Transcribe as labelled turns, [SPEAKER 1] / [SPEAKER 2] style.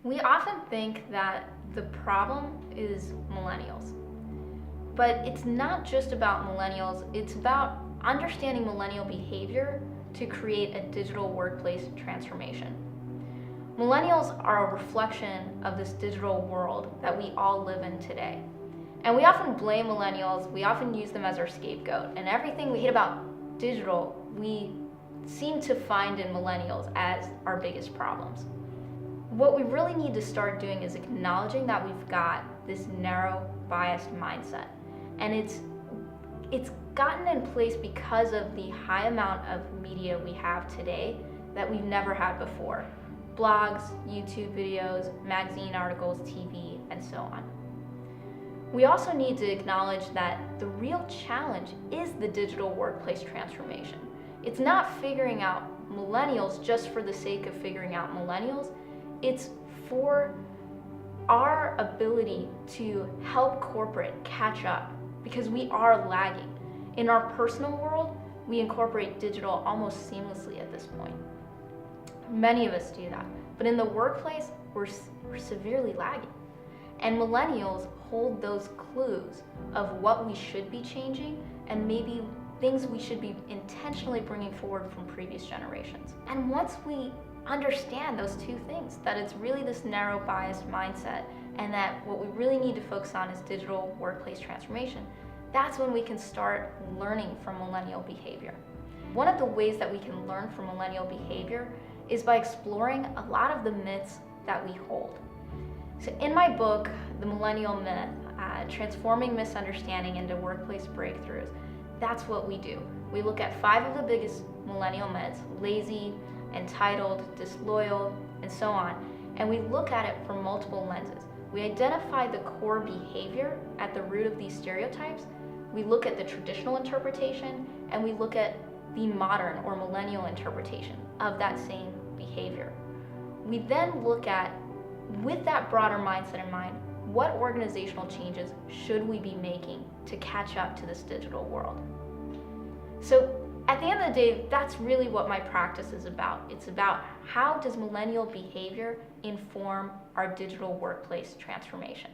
[SPEAKER 1] We often think that the problem is millennials, but it's not just about millennials, it's about understanding millennial behavior to create a digital workplace transformation. Millennials are a reflection of this digital world that we all live in today. And we often blame millennials, we often use them as our scapegoat, and everything we hate about digital, we seem to find in millennials as our biggest problems. What we really need to start doing is acknowledging that we've got this narrow, biased mindset. And it's gotten in place because of the high amount of media we have today that we've never had before. Blogs, YouTube videos, magazine articles, TV, and so on. We also need to acknowledge that the real challenge is the digital workplace transformation. It's not figuring out millennials just for the sake of figuring out millennials. It's for our ability to help corporate catch up because we are lagging. In our personal world, we incorporate digital almost seamlessly at this point. Many of us do that. But in the workplace, we're severely lagging. And millennials hold those clues of what we should be changing and maybe things we should be intentionally bringing forward from previous generations. And once we understand those two things, that it's really this narrow biased mindset and that what we really need to focus on is digital workplace transformation, that's when we can start learning from millennial behavior. One of the ways that we can learn from millennial behavior is by exploring a lot of the myths that we hold. So in my book, The Millennial Myth, Transforming Misunderstanding into Workplace Breakthroughs, that's what we do. We look at 5 of the biggest millennial myths: lazy, entitled, disloyal, and so on, and we look at it from multiple lenses. We identify the core behavior at the root of these stereotypes, we look at the traditional interpretation, and we look at the modern or millennial interpretation of that same behavior. We then look at, with that broader mindset in mind, what organizational changes should we be making to catch up to this digital world? So at the end of the day, that's really what my practice is about. It's about how does millennial behavior inform our digital workplace transformation.